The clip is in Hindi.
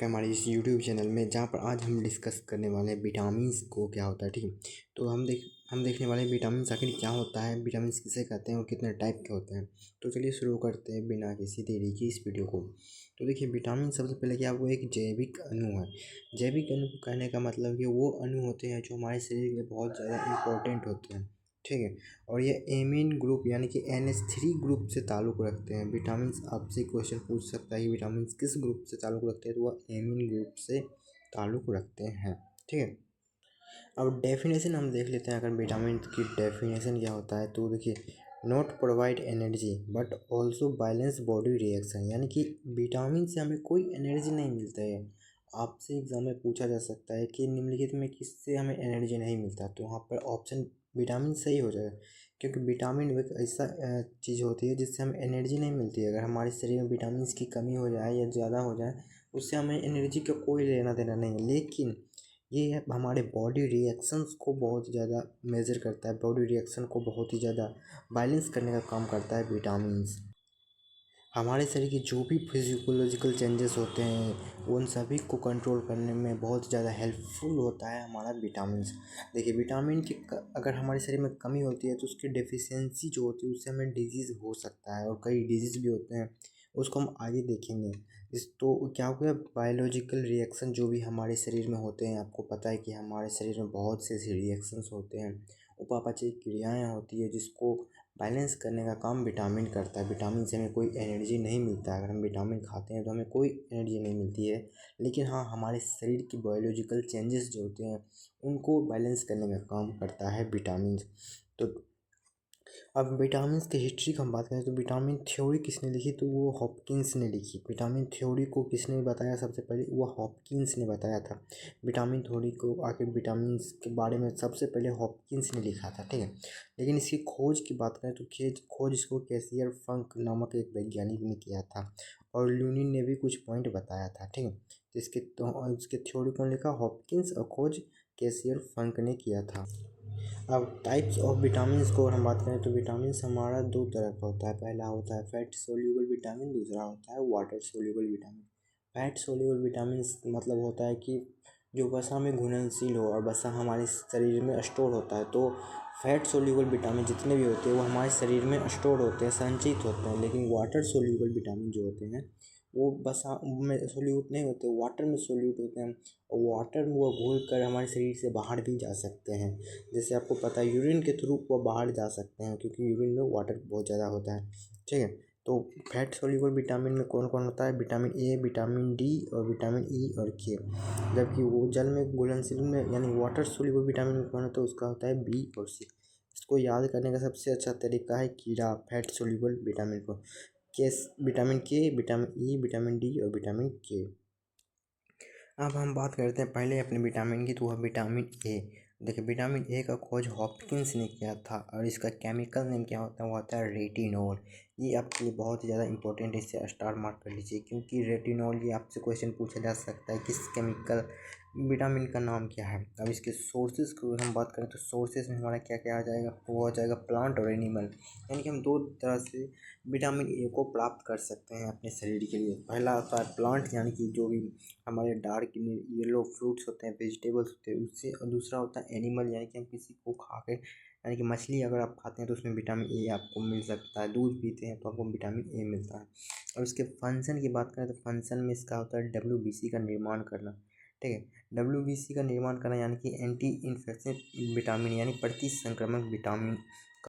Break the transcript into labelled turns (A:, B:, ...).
A: आपका हमारे इस यूट्यूब चैनल में, जहाँ पर आज हम डिस्कस करने वाले हैं विटामिन्स को क्या होता है। ठीक है, तो हम देखने वाले हैं विटामिन्स आखिर क्या होता है, विटामिन्स किसे कहते हैं और कितने टाइप के होते हैं। तो चलिए शुरू करते हैं बिना किसी देरी की इस वीडियो को। तो देखिए, विटामिन सबसे पहले क्या, वो एक जैविक अणु है। जैविक अणु को कहने का मतलब कि वो अणु होते हैं जो हमारे शरीर के लिए बहुत ज़्यादा इंपॉर्टेंट होते हैं। ठीक है, और ये एमीन ग्रुप यानी कि NH3 ग्रुप से ताल्लुक़ रखते हैं। विटामिन्स आपसे क्वेश्चन पूछ सकता है कि विटामिन्स किस ग्रुप से ताल्लुक़ रखते हैं, तो वह एमीन ग्रुप से ताल्लुक़ रखते हैं। ठीक है, अब डेफिनेशन हम देख लेते हैं। अगर विटामिन की डेफिनेशन क्या होता है, तो देखिए, not provide energy but also balance body reaction, यानी कि विटामिन से हमें कोई एनर्जी नहीं मिलता है। आपसे एग्जाम में पूछा जा सकता है कि निम्नलिखित में किससे हमें एनर्जी नहीं मिलता, तो वहाँ पर ऑप्शन विटामिन सही हो जाएगा, क्योंकि विटामिन एक ऐसा चीज़ होती है जिससे हमें एनर्जी नहीं मिलती है। अगर हमारे शरीर में विटामिन की कमी हो जाए या ज़्यादा हो जाए, उससे हमें एनर्जी का कोई लेना देना नहीं है। लेकिन ये हमारे बॉडी रिएक्शंस को बहुत ज़्यादा मेज़र करता है, बॉडी रिएक्शन को बहुत ही ज़्यादा बैलेंस करने का काम करता है विटामिन्स। हमारे शरीर की जो भी फिजियोलॉजिकल चेंजेस होते हैं, उन सभी को कंट्रोल करने में बहुत ज़्यादा हेल्पफुल होता है हमारा विटामिन्स। देखिए, विटामिन की अगर हमारे शरीर में कमी होती है, तो उसकी डेफिशिएंसी जो होती है, उससे हमें डिजीज़ हो सकता है, और कई डिजीज़ भी होते हैं, उसको हम आगे देखेंगे। तो क्या हो गया, बायोलॉजिकल रिएक्शन जो भी हमारे शरीर में होते हैं, आपको पता है कि हमारे शरीर में बहुत से ऐसे रिएक्शंस होते हैं, उपापचय क्रियाएँ होती है, जिसको बैलेंस करने का काम विटामिन करता है। विटामिन से हमें कोई एनर्जी नहीं मिलता है। अगर हम विटामिन खाते हैं तो हमें कोई एनर्जी नहीं मिलती है, लेकिन हाँ, हमारे शरीर की बायोलॉजिकल चेंजेस जो होते हैं, उनको बैलेंस करने का काम करता है विटामिन। तो अब विटामिन की हिस्ट्री की हम बात करें, तो विटामिन थ्योरी किसने लिखी, तो वो हॉपकिंस ने लिखी। विटामिन थ्योरी को किसने बताया सबसे पहले, वो हॉपकिंस ने बताया था। विटामिन थ्योरी को आखिर विटामिन के बारे में सबसे पहले हॉपकिंस ने लिखा था। ठीक है, लेकिन इसकी खोज की बात करें तो खोज इसको कैसियर फंक नामक एक वैज्ञानिक ने किया था, और ल्यूनिन ने भी कुछ पॉइंट बताया था। ठीक है, तो इसके थ्योरी को लिखा हॉपकिंस, और खोज कैसियर फंक ने किया था। अब टाइप्स ऑफ विटामिन को हम बात करें, तो विटामिन हमारा दो तरह का होता है। पहला होता है फैट सोल्यूबल विटामिन, दूसरा होता है water soluble vitamin. Fat soluble vitamin मतलब होता है कि जो वसा में घुलनशील हो, और वसा हमारे शरीर में स्टोर होता है। तो फैट सोल्यूबल विटामिन जितने भी होते हैं, वो हमारे शरीर में स्टोर होते हैं, संचित होते हैं। लेकिन वाटर सोल्यूबल विटामिन जो होते हैं, वो वसा में सोल्यूट नहीं होते, वाटर में सोल्यूट होते हैं, और वाटर में वो घुल कर हमारे शरीर से बाहर भी जा सकते हैं। जैसे आपको पता है, यूरिन के थ्रू वो बाहर जा सकते हैं, क्योंकि यूरिन में वाटर बहुत ज़्यादा होता है। ठीक है, तो फैट सोल्यूबल विटामिन में कौन कौन होता है, विटामिन ए, विटामिन डी, और विटामिन ई और के। जबकि वो जल में घुलनशील में यानी वाटर सोल्यूबल विटामिन में कौन होता है, उसका होता है बी और सी। इसको याद करने का सबसे अच्छा तरीका है कीड़ा फैट सोल्यूबल विटामिन को। विटामिन के, विटामिन ई, विटामिन डी और विटामिन के। अब हम बात करते हैं पहले अपने विटामिन की, तो वह विटामिन ए। देखिए, विटामिन ए का खोज हॉपकिंस ने किया था, और इसका केमिकल नेम क्या होता है, वो होता है रेटिनॉल। ये आपके लिए बहुत ही ज़्यादा इंपॉर्टेंट है, इसे स्टार मार्क कर लीजिए, क्योंकि रेटिनॉल ये आपसे क्वेश्चन पूछा जा सकता है, किस केमिकल विटामिन का नाम क्या है। अब इसके सोर्सेज को हम बात करें, तो सोर्सेज में हमारा क्या क्या आ जाएगा, वो आ जाएगा प्लांट और एनिमल। यानी कि हम दो तरह से विटामिन ए को प्राप्त कर सकते हैं अपने शरीर के लिए। पहला होता है प्लांट, यानी कि जो भी हमारे डार्क येलो फ्रूट्स होते हैं, वेजिटेबल्स होते हैं, उससे। और दूसरा होता है एनिमल, यानी कि हम किसी को खा के, यानी कि मछली अगर आप खाते हैं तो उसमें विटामिन ए आपको मिल सकता है। दूध पीते हैं तो आपको विटामिन ए मिलता है। और इसके फंक्शन की बात करें, तो फंक्शन में इसका होता है WBC का निर्माण करना। ठीक है, WBC का निर्माण करना यानी कि एंटी इन्फेक्शन विटामिन, यानी प्रति संक्रमक विटामिन